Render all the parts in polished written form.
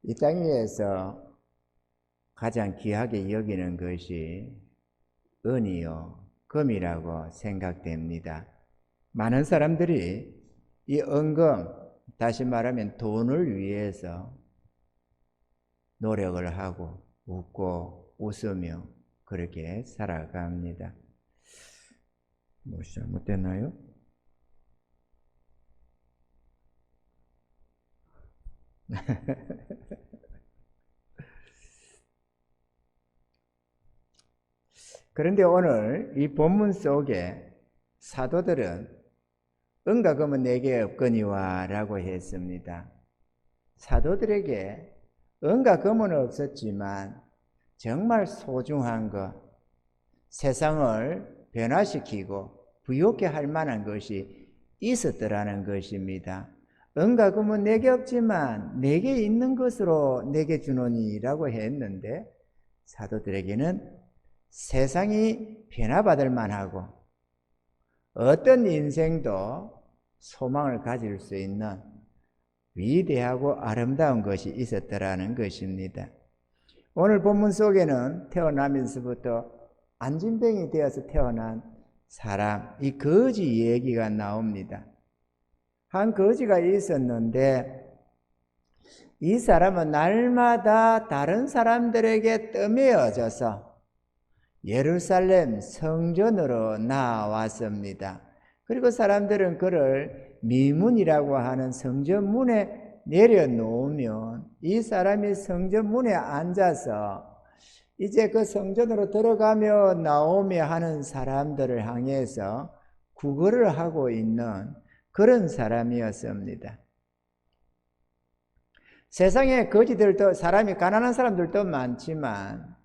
이 땅 위에서 가장 귀하게 여기는 것이 은이요, 금이라고 생각됩니다. 많은 사람들이 이 은금, 다시 말하면 돈을 위해서 노력을 하고 웃고 웃으며 그렇게 살아갑니다. 무엇이 잘못됐나요? 그런데 오늘 이 본문 속에 사도들은 은과 금은 내게 없거니와 라고 했습니다. 사도들에게 은과 금은 없었지만 정말 소중한 것, 세상을 변화시키고 부유하게 할 만한 것이 있었더라는 것입니다. 은과 금은 내게 없지만 내게 있는 것으로 내게 주노니 라고 했는데, 사도들에게는 세상이 변화받을 만하고 어떤 인생도 소망을 가질 수 있는 위대하고 아름다운 것이 있었더라는 것입니다. 오늘 본문 속에는 태어나면서부터 안진병이 되어서 태어난 사람, 이 거지 얘기가 나옵니다. 한 거지가 있었는데 이 사람은 날마다 다른 사람들에게 떠매어져서 예루살렘 성전으로 나왔습니다. 그리고 사람들은 그를 미문이라고 하는 성전문에 내려놓으면 이 사람이 성전문에 앉아서 이제 그 성전으로 들어가며 나오며 하는 사람들을 향해서 구걸을 하고 있는 그런 사람이었습니다. 세상에 거지들도, 사람이 가난한 사람들도 많지만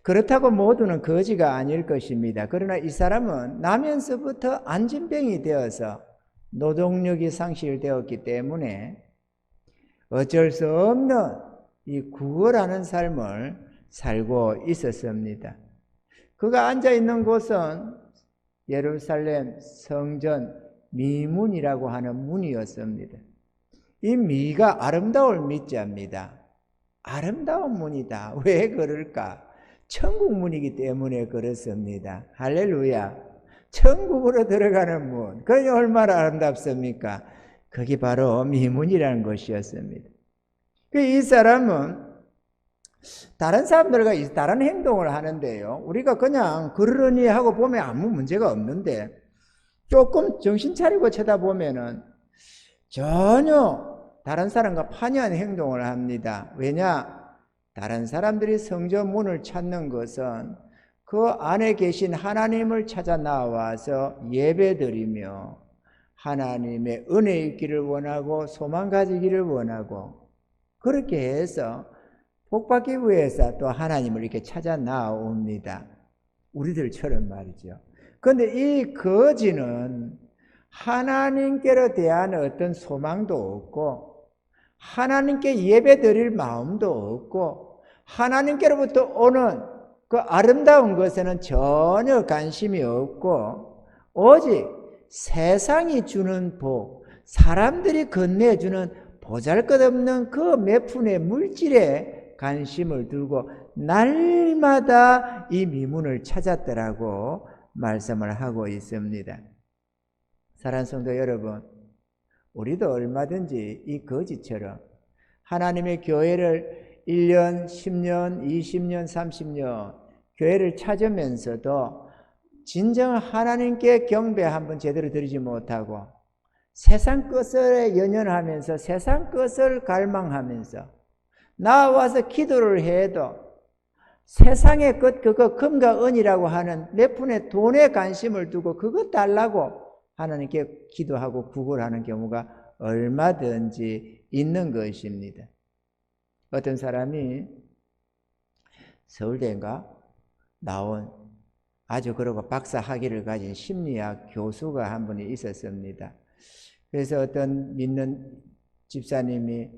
그렇다고 모두는 거지가 아닐 것입니다. 그러나 이 사람은 나면서부터 안진병이 되어서 노동력이 상실되었기 때문에 어쩔 수 없는 이 구걸하는 삶을 살고 있었습니다. 그가 앉아있는 곳은 예루살렘 성전 미문이라고 하는 문이었습니다. 이 미가 아름다울 미자입니다. 아름다운 문이다. 왜 그럴까? 천국 문이기 때문에 그렇습니다. 할렐루야. 천국으로 들어가는 문, 그게 얼마나 아름답습니까? 그게 바로 미문이라는 것이었습니다. 이 사람은 다른 사람들과 다른 행동을 하는데요, 우리가 그냥 그러려니 하고 보면 아무 문제가 없는데 조금 정신 차리고 쳐다보면은 전혀 다른 사람과 판이한 행동을 합니다. 왜냐? 다른 사람들이 성전 문을 찾는 것은 그 안에 계신 하나님을 찾아 나와서 예배드리며 하나님의 은혜 있기를 원하고 소망 가지기를 원하고, 그렇게 해서 복받기 위해서 또 하나님을 이렇게 찾아 나옵니다. 우리들처럼 말이죠. 그런데 이 거지는 하나님께로 대한 어떤 소망도 없고 하나님께 예배드릴 마음도 없고 하나님께로부터 오는 그 아름다운 것에는 전혀 관심이 없고 오직 세상이 주는 복, 사람들이 건네주는 보잘것없는 그 몇 푼의 물질에 관심을 두고 날마다 이 미문을 찾았더라고 말씀을 하고 있습니다. 사랑하는 성도 여러분, 우리도 얼마든지 이 거지처럼 하나님의 교회를 1년, 10년, 20년, 30년 교회를 찾으면서도 진정 하나님께 경배 한번 제대로 드리지 못하고 세상 것을 연연하면서 세상 것을 갈망하면서 나와서 기도를 해도 세상의 것, 그거 금과 은이라고 하는 몇 푼의 돈에 관심을 두고 그것 달라고 하나님께 기도하고 구걸하는 경우가 얼마든지 있는 것입니다. 어떤 사람이 서울대인가 나온 아주 그러고 박사 학위를 가진 심리학 교수가 한 분이 있었습니다. 그래서 어떤 믿는 집사님이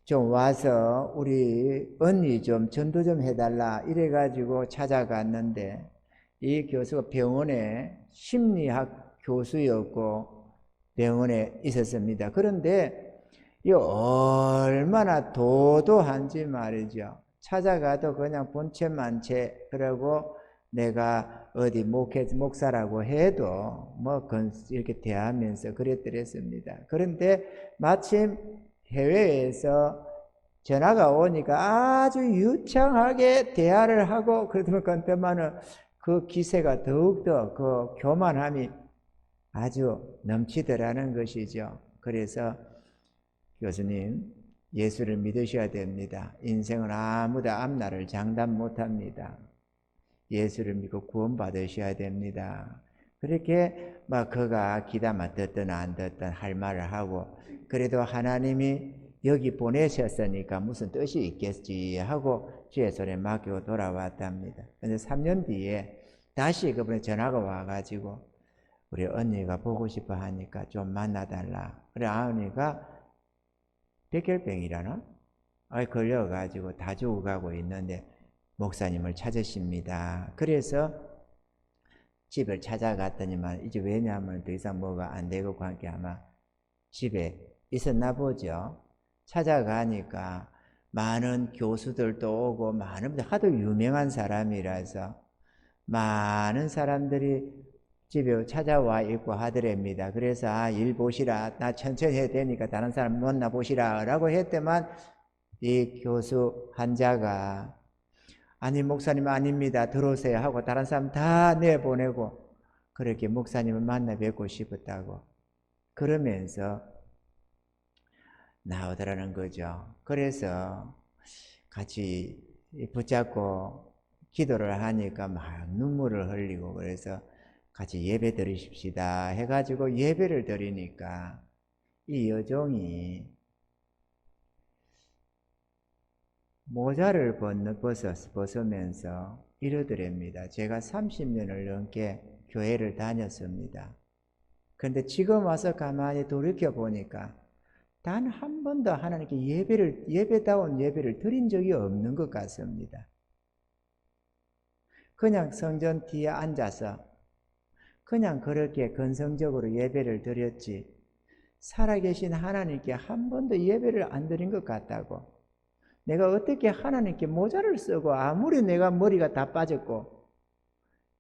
좀 와서 우리 언니 좀 전도 좀 해달라 이래가지고 찾아갔는데, 이 교수가 병원에 심리학 교수였고 병원에 있었습니다. 그런데 이 얼마나 도도한지 말이죠. 찾아가도 그냥 본체만체, 그러고 내가 어디 목사라고 해도 뭐 이렇게 대하면서 그랬더랬습니다. 그런데 마침 해외에서 전화가 오니까 아주 유창하게 대화를 하고 그러던 건데만은 그 기세가 더욱더 그 교만함이 아주 넘치더라는 것이죠. 그래서 교수님, 예수를 믿으셔야 됩니다. 인생은 아무도 앞날을 장담 못합니다. 예수를 믿고 구원받으셔야 됩니다. 그렇게 막 그가 기다만 듣든 안 듣든 할 말을 하고, 그래도 하나님이 여기 보내셨으니까 무슨 뜻이 있겠지 하고 주의 손에 맡기고 돌아왔답니다. 근데 3년 뒤에 다시 그분의 전화가 와가지고 우리 언니가 보고 싶어 하니까 좀 만나달라. 그래 언니가 백혈병이라나? 걸려가지고 다 죽어가고 있는데 목사님을 찾으십니다. 그래서 집을 찾아갔더니만 이제 왜냐하면 더 이상 뭐가 안 되고 관계 아마 집에 있었나 보죠. 찾아가니까 많은 교수들도 오고 많은 분들 하도 유명한 사람이라서 많은 사람들이 집에 찾아와 있고 하더랍니다. 그래서 일 보시라, 나 천천히 해야 되니까 다른 사람 만나 보시라 라고 했더만 이 교수 환자가 아니 목사님 아닙니다, 들어오세요 하고 다른 사람 다 내보내고 그렇게 목사님을 만나 뵙고 싶었다고 그러면서 나오더라는 거죠. 그래서 같이 붙잡고 기도를 하니까 막 눈물을 흘리고 그래서 같이 예배 드리십시다 해가지고 예배를 드리니까 이 여종이 모자를 벗으면서 이러더랍니다. 제가 30년을 넘게 교회를 다녔습니다. 그런데 지금 와서 가만히 돌이켜보니까 단 한 번도 하나님께 예배다운 예배를 드린 적이 없는 것 같습니다. 그냥 성전 뒤에 앉아서 그냥 그렇게 건성적으로 예배를 드렸지 살아계신 하나님께 한 번도 예배를 안 드린 것 같다고. 내가 어떻게 하나님께 모자를 쓰고 아무리 내가 머리가 다 빠졌고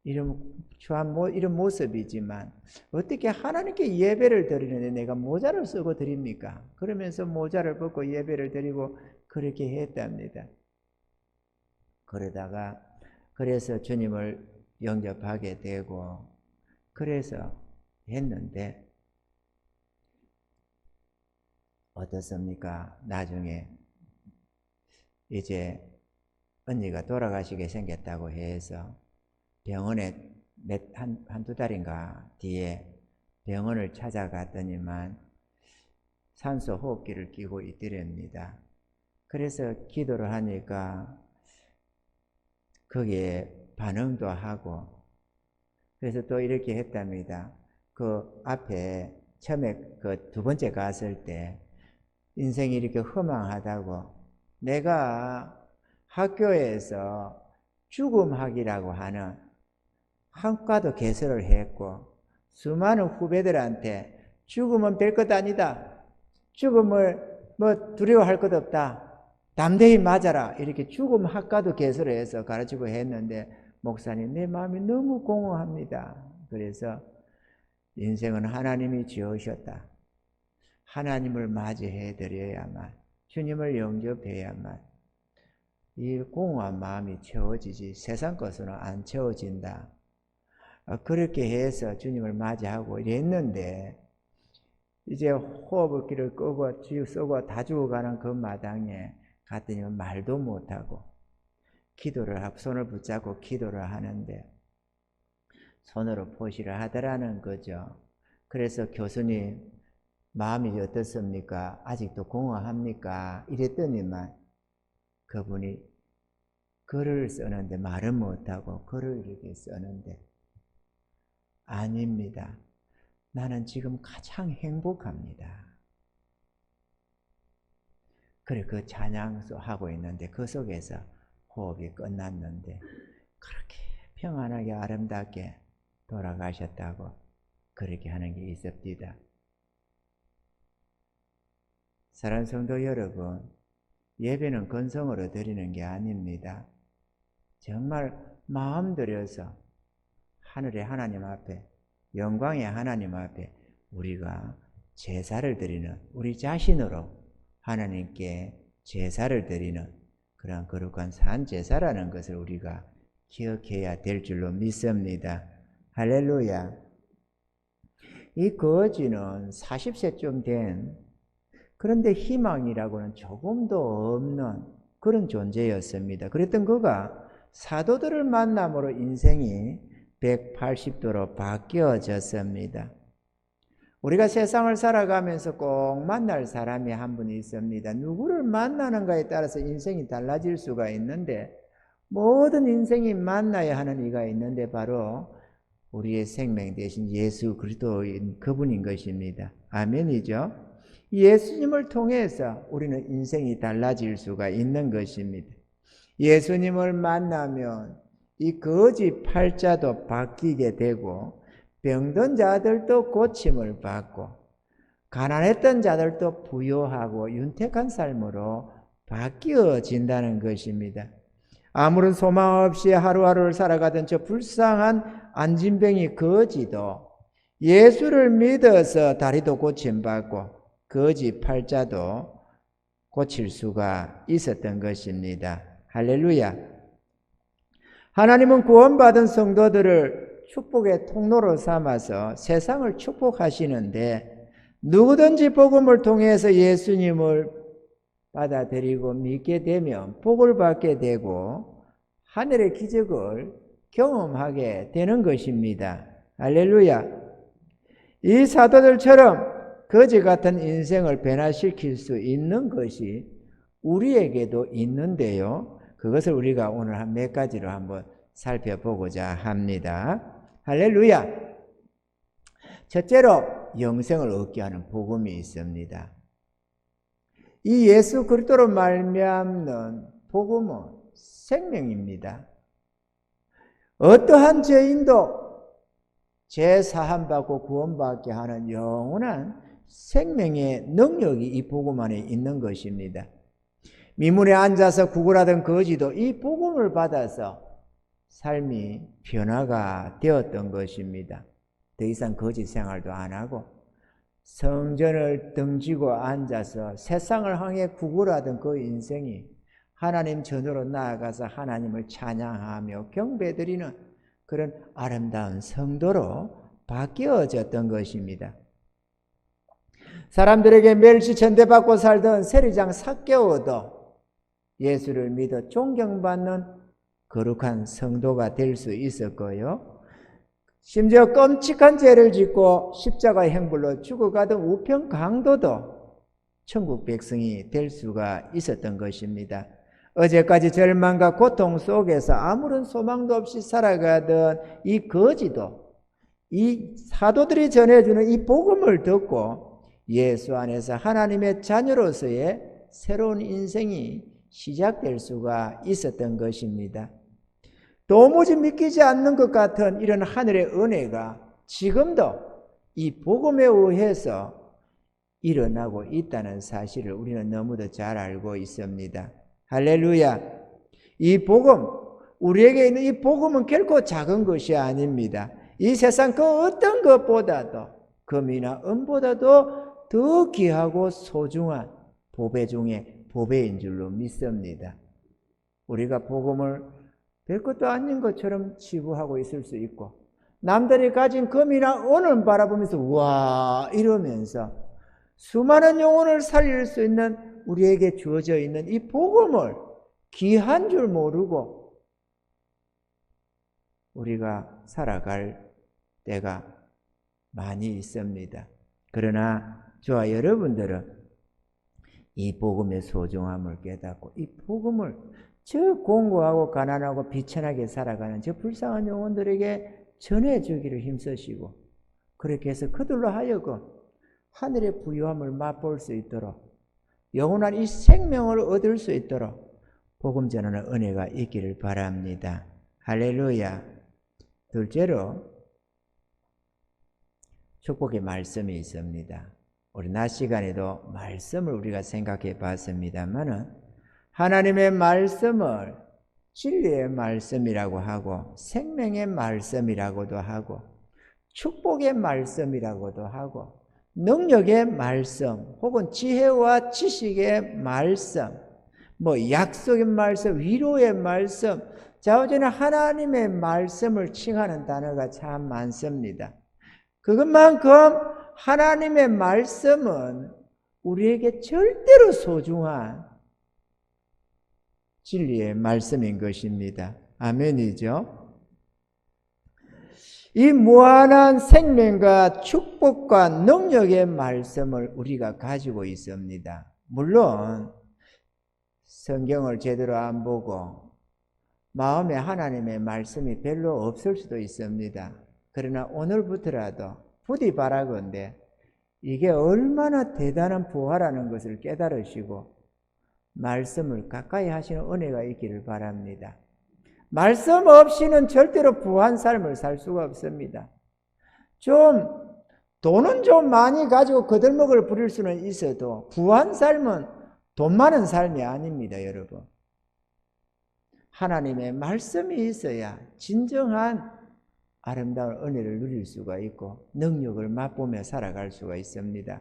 이런 모습이지만 어떻게 하나님께 예배를 드리는데 내가 모자를 쓰고 드립니까? 그러면서 모자를 벗고 예배를 드리고 그렇게 했답니다. 그래서 주님을 영접하게 되고 그래서 했는데 어떻습니까? 나중에 이제 언니가 돌아가시게 생겼다고 해서 병원에 한두 달인가 뒤에 병원을 찾아갔더니만 산소 호흡기를 끼고 있더랍니다. 그래서 기도를 하니까 거기에 반응도 하고 그래서 또 이렇게 했답니다. 그 앞에 처음에 그 두 번째 갔을 때 인생이 이렇게 허망하다고 내가 학교에서 죽음학이라고 하는 학과도 개설을 했고 수많은 후배들한테 죽음은 별것 아니다. 죽음을 뭐 두려워할 것 없다. 담대히 맞아라. 이렇게 죽음 학과도 개설해서 가르치고 했는데 목사님 내 마음이 너무 공허합니다. 그래서 인생은 하나님이 지으셨다. 하나님을 맞이해 드려야만 주님을 영접해야만 이 공허한 마음이 채워지지 세상 것으로는 안 채워진다. 그렇게 해서 주님을 맞이하고 이랬는데 이제 호흡기를 끄고 쏘고 다 죽어가는 그 마당에 갔더니 말도 못하고 기도를 하고 손을 붙잡고 기도를 하는데 손으로 포시를 하더라는 거죠. 그래서 교수님 마음이 어떻습니까? 아직도 공허합니까? 이랬더니만 그분이 글을 쓰는데 말은 못하고 글을 이렇게 쓰는데 아닙니다. 나는 지금 가장 행복합니다. 그래 그 찬양소 하고 있는데 그 속에서 호흡이 끝났는데 그렇게 평안하게 아름답게 돌아가셨다고 그렇게 하는 게 있습니다. 사랑하는 성도 여러분, 예배는 건성으로 드리는 게 아닙니다. 정말 마음 들여서 하늘의 하나님 앞에, 영광의 하나님 앞에 우리가 제사를 드리는, 우리 자신으로 하나님께 제사를 드리는 그런 거룩한 산제사라는 것을 우리가 기억해야 될 줄로 믿습니다. 할렐루야. 이 거지는 40세쯤 된, 그런데 희망이라고는 조금도 없는 그런 존재였습니다. 그랬던 그가 사도들을 만남으로 인생이 180도로 바뀌어졌습니다. 우리가 세상을 살아가면서 꼭 만날 사람이 한 분 있습니다. 누구를 만나는가에 따라서 인생이 달라질 수가 있는데, 모든 인생이 만나야 하는 이가 있는데 바로 우리의 생명 대신 예수 그리스도인 그분인 것입니다. 아멘이죠? 예수님을 통해서 우리는 인생이 달라질 수가 있는 것입니다. 예수님을 만나면 이 거지 팔자도 바뀌게 되고, 병든 자들도 고침을 받고, 가난했던 자들도 부유하고 윤택한 삶으로 바뀌어진다는 것입니다. 아무런 소망 없이 하루하루를 살아가던 저 불쌍한 안진병이 거지도 예수를 믿어서 다리도 고침받고 거지 팔자도 고칠 수가 있었던 것입니다. 할렐루야. 하나님은 구원받은 성도들을 축복의 통로로 삼아서 세상을 축복하시는데, 누구든지 복음을 통해서 예수님을 받아들이고 믿게 되면 복을 받게 되고 하늘의 기적을 경험하게 되는 것입니다. 할렐루야. 이 사도들처럼 거지 같은 인생을 변화시킬 수 있는 것이 우리에게도 있는데요. 그것을 우리가 오늘 한 몇 가지로 한번 살펴보고자 합니다. 할렐루야. 첫째로 영생을 얻게 하는 복음이 있습니다. 이 예수 그리스도로 말미암는 복음은 생명입니다. 어떠한 죄인도 죄 사함 받고 구원받게 하는 영원한 생명의 능력이 이 복음 안에 있는 것입니다. 미문에 앉아서 구걸하던 거지도 이 복음을 받아서 삶이 변화가 되었던 것입니다. 더 이상 거지 생활도 안 하고 성전을 등지고 앉아서 세상을 향해 구걸하던 그 인생이 하나님 전으로 나아가서 하나님을 찬양하며 경배드리는 그런 아름다운 성도로 바뀌어졌던 것입니다. 사람들에게 멸시 천대받고 살던 세리장 삭개오도 예수를 믿어 존경받는 거룩한 성도가 될 수 있었고요. 심지어 끔찍한 죄를 짓고 십자가의 행불로 죽어가던 우편 강도도 천국 백성이 될 수가 있었던 것입니다. 어제까지 절망과 고통 속에서 아무런 소망도 없이 살아가던 이 거지도 이 사도들이 전해주는 이 복음을 듣고 예수 안에서 하나님의 자녀로서의 새로운 인생이 시작될 수가 있었던 것입니다. 도무지 믿기지 않는 것 같은 이런 하늘의 은혜가 지금도 이 복음에 의해서 일어나고 있다는 사실을 우리는 너무도 잘 알고 있습니다. 할렐루야. 이 복음, 우리에게 있는 이 복음은 결코 작은 것이 아닙니다. 이 세상 그 어떤 것보다도, 금이나 은보다도 더 귀하고 소중한 보배 중에 보배인 줄로 믿습니다. 우리가 복음을 별것도 아닌 것처럼 치부하고 있을 수 있고, 남들이 가진 금이나 은을 바라보면서 와 이러면서 수많은 영혼을 살릴 수 있는 우리에게 주어져 있는 이 복음을 귀한 줄 모르고 우리가 살아갈 때가 많이 있습니다. 그러나 저와 여러분들은 이 복음의 소중함을 깨닫고 이 복음을 저 공고하고 가난하고 비천하게 살아가는 저 불쌍한 영혼들에게 전해주기를 힘쓰시고, 그렇게 해서 그들로 하여금 하늘의 부유함을 맛볼 수 있도록, 영원한 이 생명을 얻을 수 있도록 복음 전하는 은혜가 있기를 바랍니다. 할렐루야. 둘째로 축복의 말씀이 있습니다. 우리 낮 시간에도 말씀을 우리가 생각해 봤습니다만은 하나님의 말씀을 진리의 말씀이라고 하고 생명의 말씀이라고도 하고 축복의 말씀이라고도 하고 능력의 말씀 혹은 지혜와 지식의 말씀 약속의 말씀, 위로의 말씀, 자오전에 하나님의 말씀을 칭하는 단어가 참 많습니다. 그것만큼 하나님의 말씀은 우리에게 절대로 소중한 진리의 말씀인 것입니다. 아멘이죠? 이 무한한 생명과 축복과 능력의 말씀을 우리가 가지고 있습니다. 물론 성경을 제대로 안 보고 마음에 하나님의 말씀이 별로 없을 수도 있습니다. 그러나 오늘부터라도 부디 바라건대 이게 얼마나 대단한 부활하는 것을 깨달으시고 말씀을 가까이 하시는 은혜가 있기를 바랍니다. 말씀 없이는 절대로 부한 삶을 살 수가 없습니다. 돈은 좀 많이 가지고 거들먹을 부릴 수는 있어도 부한 삶은 돈 많은 삶이 아닙니다, 여러분. 하나님의 말씀이 있어야 진정한 아름다운 은혜를 누릴 수가 있고 능력을 맛보며 살아갈 수가 있습니다.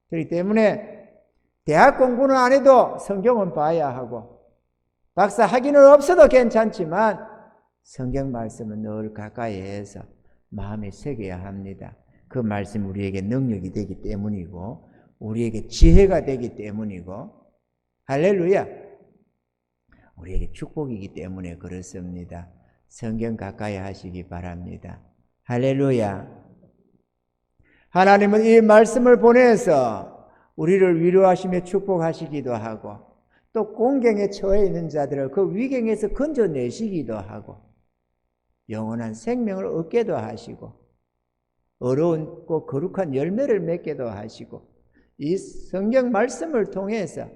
그렇기 때문에 대학 공부는 안 해도 성경은 봐야 하고 박사 학위는 없어도 괜찮지만 성경 말씀은 늘 가까이 해서 마음에 새겨야 합니다. 그 말씀이 우리에게 능력이 되기 때문이고 우리에게 지혜가 되기 때문이고 할렐루야! 우리에게 축복이기 때문에 그렇습니다. 성경 가까이 하시기 바랍니다. 할렐루야! 하나님은 이 말씀을 보내서 우리를 위로하시며 축복하시기도 하고 또 공경에 처해 있는 자들을 그 위경에서 건져내시기도 하고 영원한 생명을 얻게도 하시고 어려운고 거룩한 열매를 맺게도 하시고 이 성경 말씀을 통해서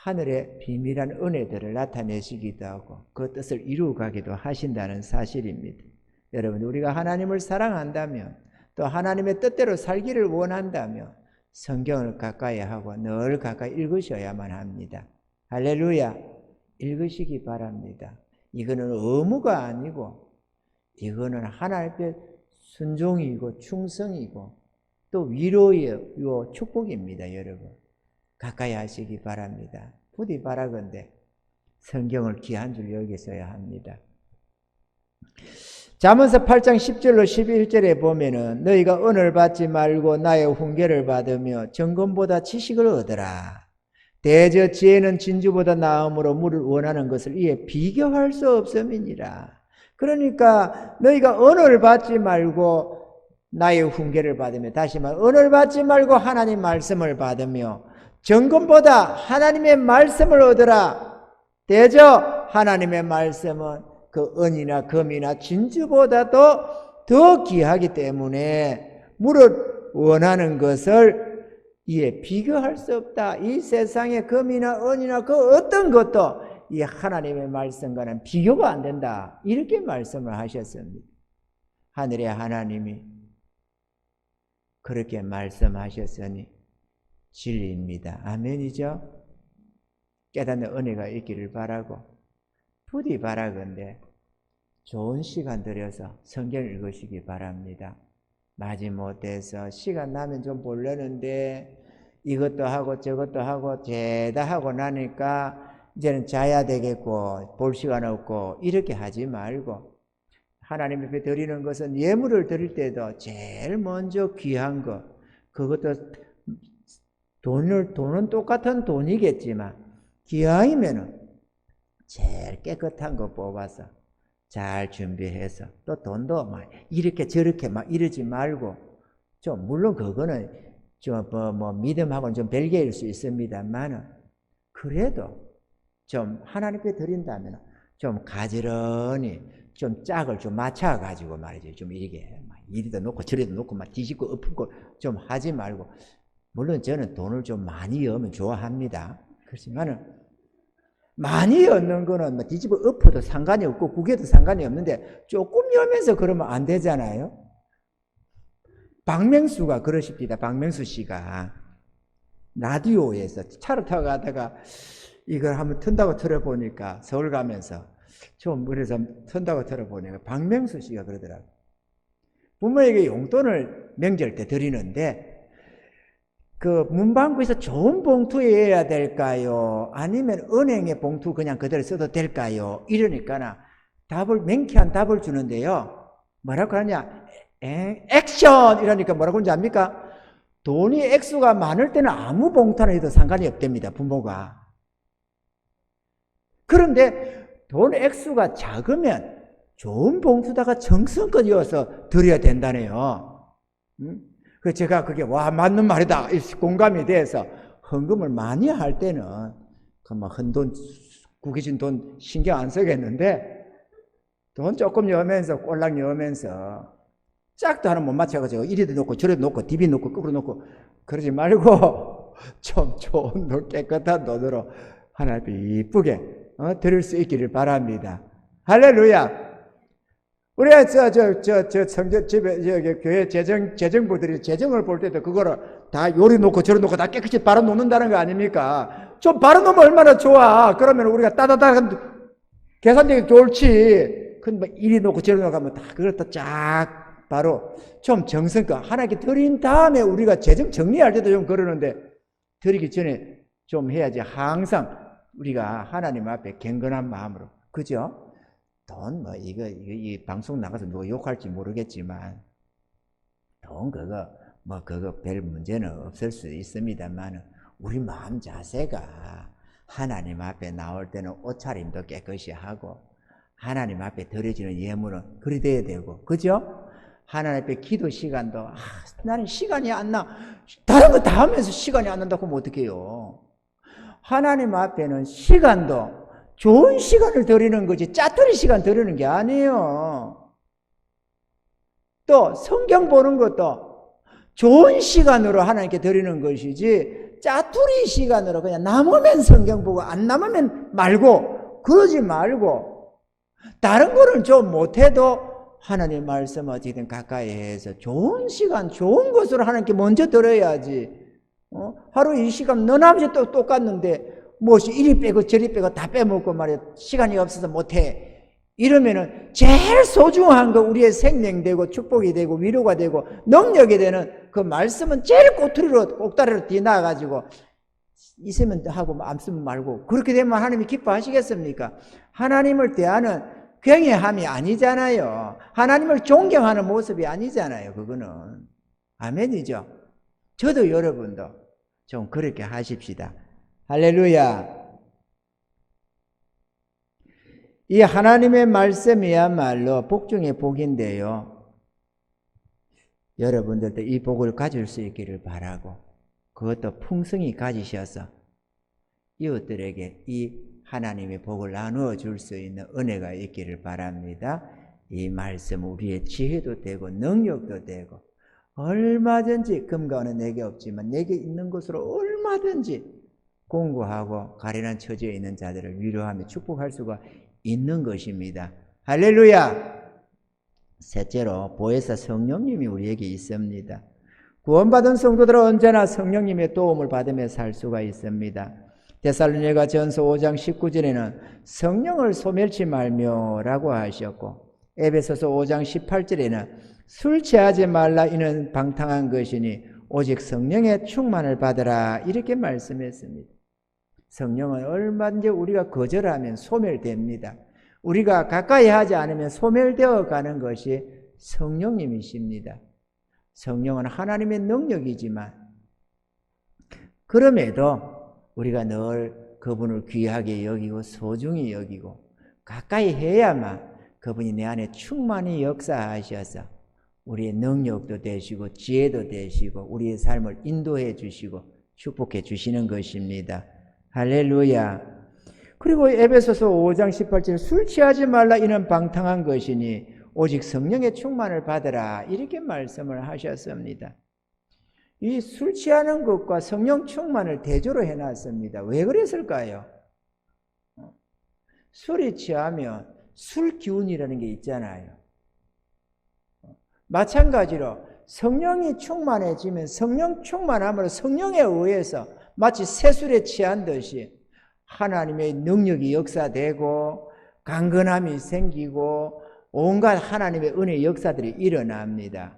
하늘의 비밀한 은혜들을 나타내시기도 하고 그 뜻을 이루어가기도 하신다는 사실입니다. 여러분, 우리가 하나님을 사랑한다면 또 하나님의 뜻대로 살기를 원한다면 성경을 가까이 하고 늘 가까이 읽으셔야만 합니다. 할렐루야! 읽으시기 바랍니다. 이거는 의무가 아니고 이거는 하나님의 순종이고 충성이고 또 위로이고 축복입니다. 여러분, 가까이 하시기 바랍니다. 부디 바라건대 성경을 귀한 줄 여기셔야 합니다. 잠언서 8장 10절로 11절에 보면은 너희가 은을 받지 말고 나의 훈계를 받으며 정금보다 지식을 얻으라. 대저 지혜는 진주보다 나음으로 물을 원하는 것을 이에 비교할 수 없음이니라. 그러니까 너희가 은을 받지 말고 나의 훈계를 받으며, 다시 말해 은을 받지 말고 하나님 말씀을 받으며 정금보다 하나님의 말씀을 얻으라. 대저 하나님의 말씀은 그 은이나 금이나 진주보다도 더 귀하기 때문에 물을 원하는 것을 이에 비교할 수 없다. 이 세상의 금이나 은이나 그 어떤 것도 이 하나님의 말씀과는 비교가 안 된다. 이렇게 말씀을 하셨습니다. 하늘의 하나님이 그렇게 말씀하셨으니 진리입니다. 아멘이죠? 깨닫는 은혜가 있기를 바라고 부디 바라건대 좋은 시간 들여서 성경 읽으시기 바랍니다. 마지못해서 시간 나면 좀 보려는데 이것도 하고 저것도 하고 죄다 하고 나니까 이제는 자야 되겠고 볼 시간 없고 이렇게 하지 말고 하나님 앞에 드리는 것은 예물을 드릴 때도 제일 먼저 귀한 것, 그것도 돈은 똑같은 돈이겠지만 기왕이면은 제일 깨끗한 거 뽑아서 잘 준비해서 또 돈도 막 이렇게 저렇게 막 이러지 말고 좀 물론 그거는 좀 믿음하고는 좀 별개일 수 있습니다만은 그래도 좀 하나님께 드린다면 좀 가지런히 좀 짝을 좀 맞춰가지고 말이죠. 좀 이렇게 막 이리도 놓고 저리도 놓고 막 뒤집고 엎고 좀 하지 말고, 물론 저는 돈을 좀 많이 얻으면 좋아합니다. 그렇지만은 많이 얻는 거는 뭐 뒤집어 엎어도 상관이 없고 구겨도 상관이 없는데 조금 여면서 그러면 안 되잖아요. 박명수가 그러십니다. 박명수 씨가 라디오에서 차를 타고 가다가 이걸 한번 튼다고 들어보니까 서울 가면서 좀 그래서 튼다고 들어보니까 박명수 씨가 그러더라고요. 부모에게 용돈을 명절 때 드리는데 그 문방구에서 좋은 봉투여야 될까요? 아니면 은행의 봉투 그냥 그대로 써도 될까요? 이러니까 명쾌한 답을 주는데요. 뭐라고 하냐? 액션! 이러니까 뭐라고 하는지 압니까? 돈이 액수가 많을 때는 아무 봉투 하나 해도 상관이 없답니다. 부모가. 그런데 돈 액수가 작으면 좋은 봉투다가 정성껏 이어서 드려야 된다네요. 그래서 제가 그게 맞는 말이다 공감이 돼서 헌금을 많이 할 때는 그 헌돈 구겨진 돈 신경 안 쓰겠는데 돈 조금 넣으면서 꼴랑 넣으면서 짝도 하나 못 맞춰가지고 이리도 놓고 저리도 놓고 디비 놓고 거꾸로 놓고 그러지 말고 좀 좋은 돈 깨끗한 돈으로 하나님 이쁘게 드릴 수 있기를 바랍니다. 할렐루야. 우리가 집에 교회 재정부들이 재정을 볼 때도 그거를 다 요리 놓고 저리 놓고 다 깨끗이 바로 놓는다는 거 아닙니까? 좀 바로 놓으면 얼마나 좋아. 그러면 우리가 따다닥 계산되기 좋지. 근데 이리 놓고 저리 놓고 하면 다 그걸 쫙 바로 좀 정성껏 하나님께 드린 다음에 우리가 재정 정리할 때도 좀 그러는데 드리기 전에 좀 해야지. 항상 우리가 하나님 앞에 경건한 마음으로. 그죠? 돈, 이 방송 나가서 누가 욕할지 모르겠지만, 돈, 그거 별 문제는 없을 수 있습니다만, 우리 마음 자세가 하나님 앞에 나올 때는 옷차림도 깨끗이 하고, 하나님 앞에 드려지는 예물은 그리 돼야 되고, 그죠? 하나님 앞에 기도 시간도, 나는 시간이 안 나. 다른 거 다 하면서 시간이 안 난다고 하면 어떡해요? 하나님 앞에는 시간도, 좋은 시간을 드리는 거지 짜투리 시간 드리는 게 아니에요. 또 성경 보는 것도 좋은 시간으로 하나님께 드리는 것이지 짜투리 시간으로 그냥 남으면 성경 보고 안 남으면 말고 그러지 말고 다른 거는 좀 못해도 하나님 말씀 어떻게든 가까이 해서 좋은 시간 좋은 것으로 하나님께 먼저 드려야지. 하루 이 시간 너나없이 또 똑같는데 이리 빼고 저리 빼고 다 빼먹고 말이야 시간이 없어서 못해 이러면은 제일 소중한 거 우리의 생명되고 축복이 되고 위로가 되고 능력이 되는 그 말씀은 제일 꼭다리로 뒤 나가가지고 있으면 하고 안 쓰면 말고 그렇게 되면 하나님이 기뻐하시겠습니까? 하나님을 대하는 경외함이 아니잖아요. 하나님을 존경하는 모습이 아니잖아요. 그거는 아멘이죠. 저도 여러분도 좀 그렇게 하십시다. 할렐루야. 이 하나님의 말씀이야말로 복 중에 복인데요. 여러분들도 이 복을 가질 수 있기를 바라고 그것도 풍성히 가지셔서 이웃들에게 이 하나님의 복을 나누어 줄 수 있는 은혜가 있기를 바랍니다. 이 말씀 우리의 지혜도 되고 능력도 되고 얼마든지 금과 은은 내게 없지만 내게 있는 것으로 얼마든지 공부하고 가련한 처지에 있는 자들을 위로하며 축복할 수가 있는 것입니다. 할렐루야. 셋째로 보혜사 성령님이 우리에게 있습니다. 구원받은 성도들은 언제나 성령님의 도움을 받으며 살 수가 있습니다. 데살로니가 전서 5장 19절에는 성령을 소멸치 말며 라고 하셨고 에베소서 5장 18절에는 술 취하지 말라 이는 방탕한 것이니 오직 성령의 충만을 받으라 이렇게 말씀했습니다. 성령은 얼마든지 우리가 거절하면 소멸됩니다. 우리가 가까이 하지 않으면 소멸되어 가는 것이 성령님이십니다. 성령은 하나님의 능력이지만 그럼에도 우리가 늘 그분을 귀하게 여기고 소중히 여기고 가까이 해야만 그분이 내 안에 충만히 역사하셔서 우리의 능력도 되시고 지혜도 되시고 우리의 삶을 인도해 주시고 축복해 주시는 것입니다. 할렐루야. 그리고 에베소서 5장 18절 술 취하지 말라 이는 방탕한 것이니 오직 성령의 충만을 받으라 이렇게 말씀을 하셨습니다. 이 술 취하는 것과 성령 충만을 대조로 해놨습니다. 왜 그랬을까요? 술이 취하면 술 기운이라는 게 있잖아요. 마찬가지로 성령이 충만해지면 성령 충만함으로 성령에 의해서 마치 새술에 취한 듯이 하나님의 능력이 역사되고 강건함이 생기고 온갖 하나님의 은혜의 역사들이 일어납니다.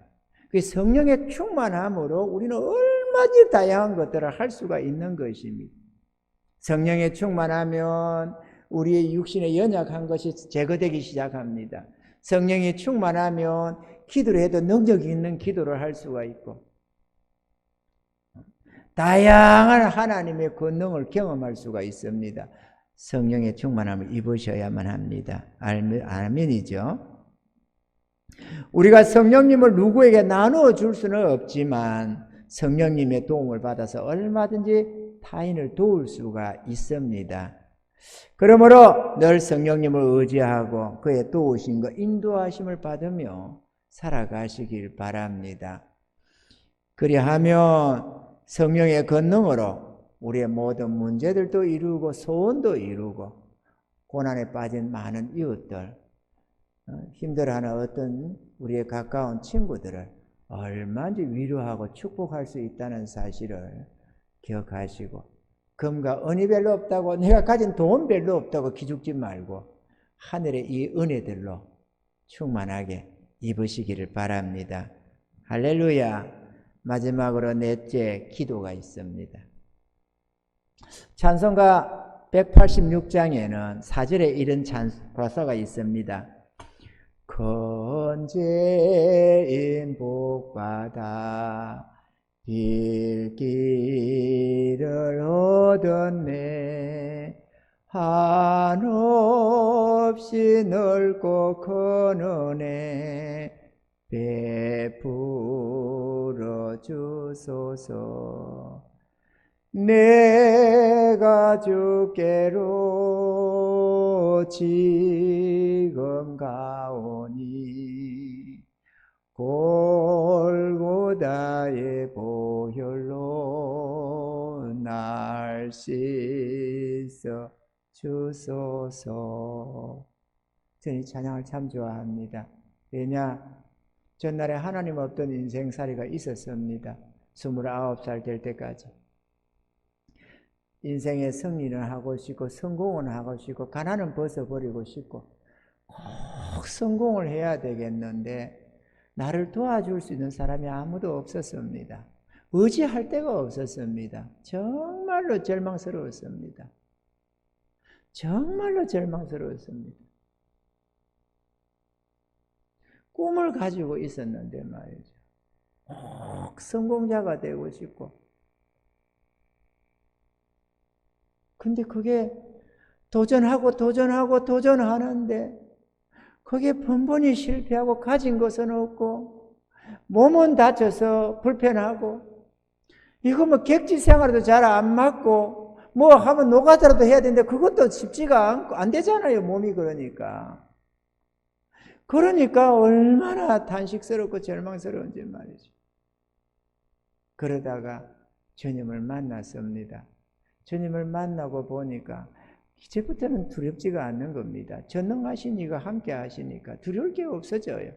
그 성령의 충만함으로 우리는 얼마든지 다양한 것들을 할 수가 있는 것입니다. 성령에 충만하면 우리의 육신의 연약한 것이 제거되기 시작합니다. 성령이 충만하면 기도를 해도 능력 있는 기도를 할 수가 있고 다양한 하나님의 권능을 경험할 수가 있습니다. 성령의 충만함을 입으셔야만 합니다. 아멘이죠. 우리가 성령님을 누구에게 나누어 줄 수는 없지만 성령님의 도움을 받아서 얼마든지 타인을 도울 수가 있습니다. 그러므로 늘 성령님을 의지하고 그의 도우심과 인도하심을 받으며 살아가시길 바랍니다. 그리하면 성령의 권능으로 우리의 모든 문제들도 이루고 소원도 이루고 고난에 빠진 많은 이웃들, 힘들어하는 어떤 우리의 가까운 친구들을 얼마든지 위로하고 축복할 수 있다는 사실을 기억하시고 금과 은이 별로 없다고 내가 가진 돈 별로 없다고 기죽지 말고 하늘의 이 은혜들로 충만하게 입으시기를 바랍니다. 할렐루야. 마지막으로 넷째 기도가 있습니다. 찬송가 186장에는 4절에 이런 가사가 있습니다. 건재인 복받아 빌기를 얻었네. 한없이 넓고 큰 은혜 베풀어 주소서. 내가 주께로 지금 가오니 골고다의 보혈로 날 씻어 주소서. 저는 이 찬양을 참 좋아합니다. 왜냐? 전날에 하나님 없던 인생살이가 있었습니다. 29살 될 때까지. 인생의 승리는 하고 싶고 성공은 하고 싶고 가난은 벗어버리고 싶고 꼭 성공을 해야 되겠는데 나를 도와줄 수 있는 사람이 아무도 없었습니다. 의지할 데가 없었습니다. 정말로 절망스러웠습니다. 정말로 절망스러웠습니다. 꿈을 가지고 있었는데 말이죠. 꼭 성공자가 되고 싶고 근데 그게 도전하는데 거기에 번번이 실패하고 가진 것은 없고 몸은 다쳐서 불편하고 이거 뭐 객지 생활도 잘 안 맞고 뭐 하면 노가다라도 해야 되는데 그것도 쉽지가 않고 안 되잖아요. 몸이 그러니까 얼마나 단식스럽고 절망스러운지 말이죠. 그러다가 주님을 만났습니다. 주님을 만나고 보니까 이제부터는 두렵지가 않는 겁니다. 전능하신 이가 함께 하시니까 두려울 게 없어져요.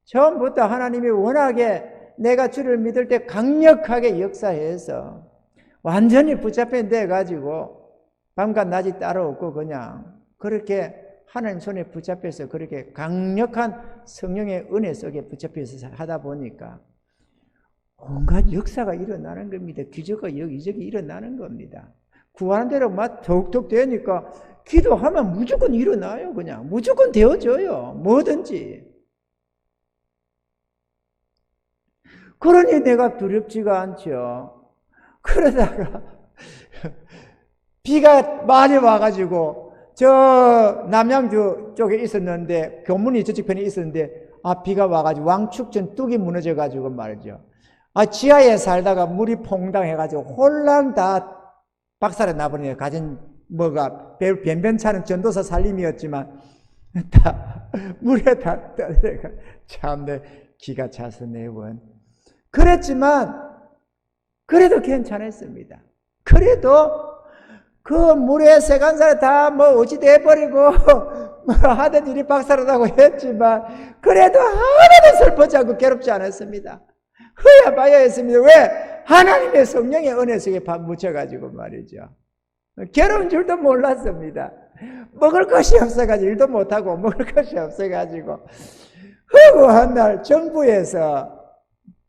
처음부터 하나님이 워낙에 내가 주를 믿을 때 강력하게 역사해서 완전히 붙잡혀 내가지고 밤과 낮이 따로 없고 그냥 그렇게 하나님 손에 붙잡혀서 그렇게 강력한 성령의 은혜 속에 붙잡혀서 하다 보니까 온갖 역사가 일어나는 겁니다. 기적과 여기저기 일어나는 겁니다. 구하는 대로 막 톡톡 되니까 기도하면 무조건 일어나요. 그냥 무조건 되어져요. 뭐든지. 그러니 내가 두렵지가 않죠. 그러다가 비가 많이 와가지고 저 남양주 쪽에 있었는데 교문이 저쪽 편에 있었는데 비가 와가지고 왕축전 뚝이 무너져가지고 말이죠. 지하에 살다가 물이 퐁당해가지고 홀랑 다 박살이 나버리네요. 가진 뭐가 변변찮은 전도사 살림이었지만 다 물에 다 떠내가 참내 기가 차서 내원. 그랬지만 그래도 괜찮았습니다. 그래도 그 물에 세간살이 다 뭐 어찌돼 버리고 뭐 하던 일이 박살나고 했지만 그래도 하나도 슬퍼지 않고 괴롭지 않았습니다. 허야봐야 했습니다. 왜? 하나님의 성령의 은혜 속에 묻혀가지고 말이죠. 괴로운 줄도 몰랐습니다. 먹을 것이 없어가지고 일도 못하고 먹을 것이 없어가지고 허구한 날 정부에서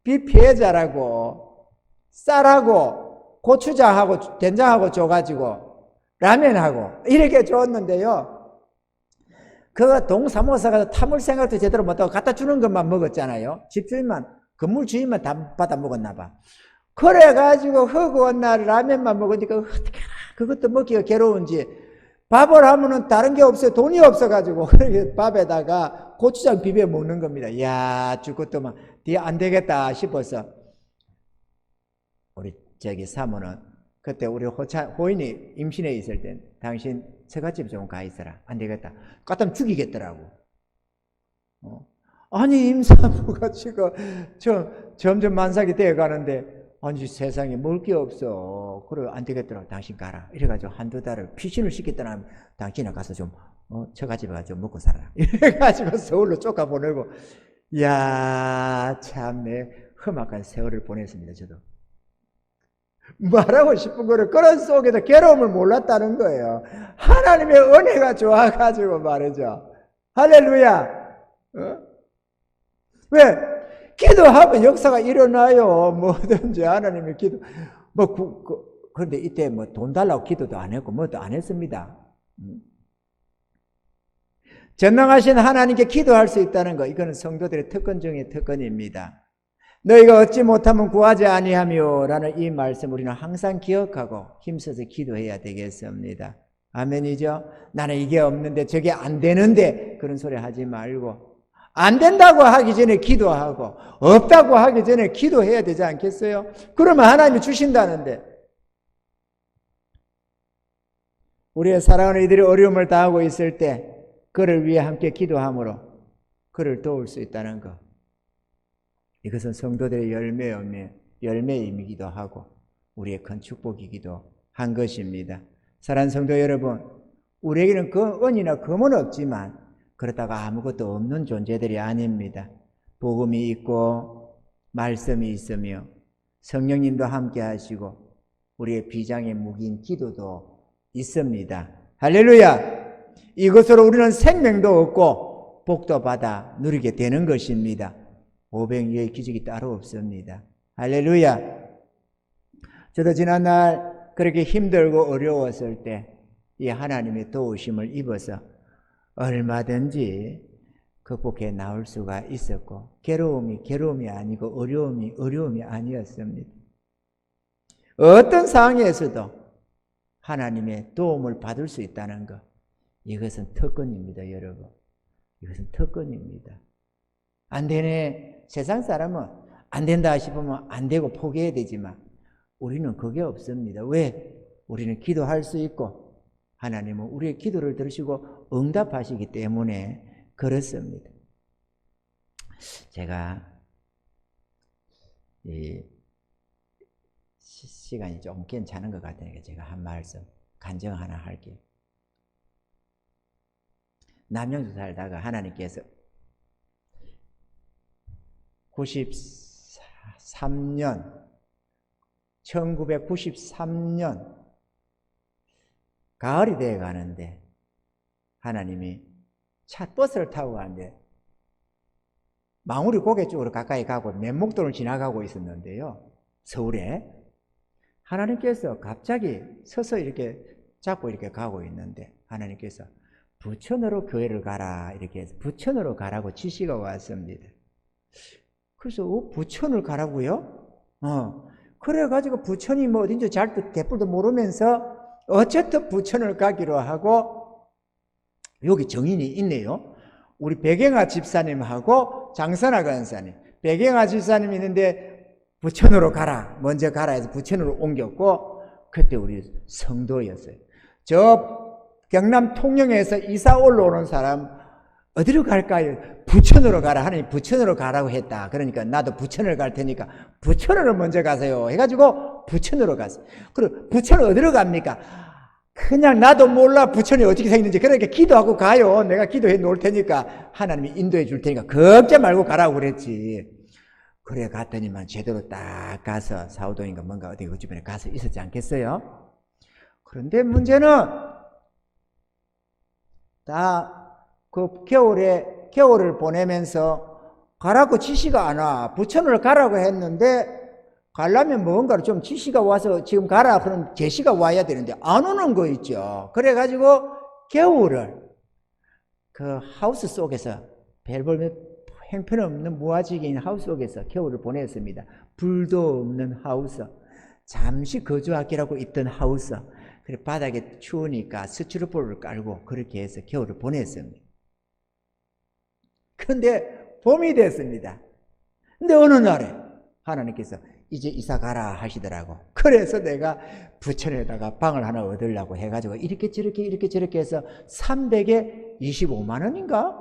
비 피해자라고 쌀하고 고추장하고 된장하고 줘가지고 라면하고 이렇게 줬는데요. 그 동사무소 가서 타물 생각도 제대로 못하고 갖다 주는 것만 먹었잖아요. 집주인만 건물 주인만 다 받아 먹었나 봐. 그래가지고 허구한 날 라면만 먹으니까 어떻게 그것도 먹기가 괴로운지 밥을 하면은 다른 게 없어요. 돈이 없어가지고 그렇게 밥에다가 고추장 비벼 먹는 겁니다. 이야 죽것도 막 뒤에 안 되겠다 싶어서 우리 저기 사모는 그때 우리 호인이 임신해 있을 때 당신 처갓집 좀 가 있어라. 안 되겠다. 갖다 죽이겠더라고. 아니 임산부가 지금 점점 만삭이 되어 가는데 아니 세상에 먹을 게 없어. 그래 안 되겠더라고. 당신 가라. 이래가지고 한두 달을 피신을 시켰더니 당신은 가서 좀 처갓집에 가서 좀 먹고 살아라. 이래가지고 서울로 쫓아보내고 이야 참내 험악한 세월을 보냈습니다. 저도. 말하고 싶은 거를 그런 속에서 괴로움을 몰랐다는 거예요. 하나님의 은혜가 좋아가지고 말이죠. 할렐루야. 왜? 기도하면 역사가 일어나요. 뭐든지 하나님의 기도. 그런데 이때 뭐 돈 달라고 기도도 안 했고 뭐도 안 했습니다. 전능하신 하나님께 기도할 수 있다는 거, 이거는 성도들의 특권 중의 특권입니다. 너희가 얻지 못하면 구하지 아니하며 라는 이 말씀 우리는 항상 기억하고 힘써서 기도해야 되겠습니다. 아멘이죠? 나는 이게 없는데 저게 안 되는데 그런 소리 하지 말고 안 된다고 하기 전에 기도하고 없다고 하기 전에 기도해야 되지 않겠어요? 그러면 하나님이 주신다는데. 우리의 사랑하는 이들이 어려움을 당하고 있을 때 그를 위해 함께 기도함으로 그를 도울 수 있다는 것, 이것은 성도들의 열매이기도 하고 우리의 큰 축복이기도 한 것입니다. 사랑하는 성도 여러분, 우리에게는 그 은이나 금은 없지만 그렇다고 아무것도 없는 존재들이 아닙니다. 복음이 있고 말씀이 있으며 성령님도 함께 하시고 우리의 비장의 무기인 기도도 있습니다. 할렐루야! 이것으로 우리는 생명도 얻고 복도 받아 누리게 되는 것입니다. 오병이어의 기적이 따로 없습니다. 할렐루야! 저도 지난날 그렇게 힘들고 어려웠을 때 이 하나님의 도우심을 입어서 얼마든지 극복해 나올 수가 있었고 괴로움이 아니고 어려움이 아니었습니다. 어떤 상황에서도 하나님의 도움을 받을 수 있다는 것, 이것은 특권입니다. 여러분, 이것은 특권입니다. 안 되네. 세상 사람은 안 된다 싶으면 안 되고 포기해야 되지만 우리는 그게 없습니다. 왜? 우리는 기도할 수 있고 하나님은 우리의 기도를 들으시고 응답하시기 때문에 그렇습니다. 제가 시간이 좀 괜찮은 것 같으니까 제가 한 말씀 간증 하나 할게요. 남양주 살다가 하나님께서 1993년 가을이 되어 가는데 하나님이 버스를 타고 가는데 망우리 고개 쪽으로 가까이 가고 맨목도를 지나가고 있었는데요. 서울에 하나님께서 갑자기 서서 이렇게 잡고 이렇게 가고 있는데 하나님께서 부천으로 교회를 가라 이렇게 해서 부천으로 가라고 지시가 왔습니다. 그래서 부천을 가라고요? 그래가지고 부천이 뭐 어딘지 잘도 개뿔도 모르면서 어쨌든 부천을 가기로 하고 여기 정인이 있네요. 우리 백영아 집사님하고 장선아 권사님, 백영아 집사님이 있는데 부천으로 가라, 먼저 가라 해서 부천으로 옮겼고 그때 우리 성도였어요. 저 경남 통영에서 이사 올라오는 사람 어디로 갈까요? 부천으로 가라. 하나님 부천으로 가라고 했다. 그러니까 나도 부천을 갈 테니까 부천으로 먼저 가세요 해가지고 부천으로 갔어요. 그리고 부천은 어디로 갑니까? 그냥 나도 몰라 부천이 어떻게 생겼는지. 그러니까 기도하고 가요. 내가 기도해 놓을 테니까 하나님이 인도해 줄 테니까 걱정 말고 가라고 그랬지. 그래 갔더니만 제대로 딱 가서 사우동인가 뭔가 어디 그 주변에 가서 있었지 않겠어요? 그런데 문제는 다 그 겨울을 보내면서 가라고 지시가 안 와. 부천을 가라고 했는데 가려면 뭔가를 좀 지시가 와서 지금 가라 그런 제시가 와야 되는데 안 오는 거 있죠. 그래가지고 겨울을 그 하우스 속에서 별볼 형편없는 무아지기인 하우스 속에서 겨울을 보냈습니다. 불도 없는 하우스, 잠시 거주하기라고 있던 하우스. 그래 바닥에 추우니까 스티로폼을 깔고 그렇게 해서 겨울을 보냈습니다. 근데 봄이 됐습니다. 근데 어느 날에 하나님께서 이제 이사 가라 하시더라고. 그래서 내가 부천에다가 방을 하나 얻으려고 해가지고 이렇게 저렇게 해서 300에 25만 원인가?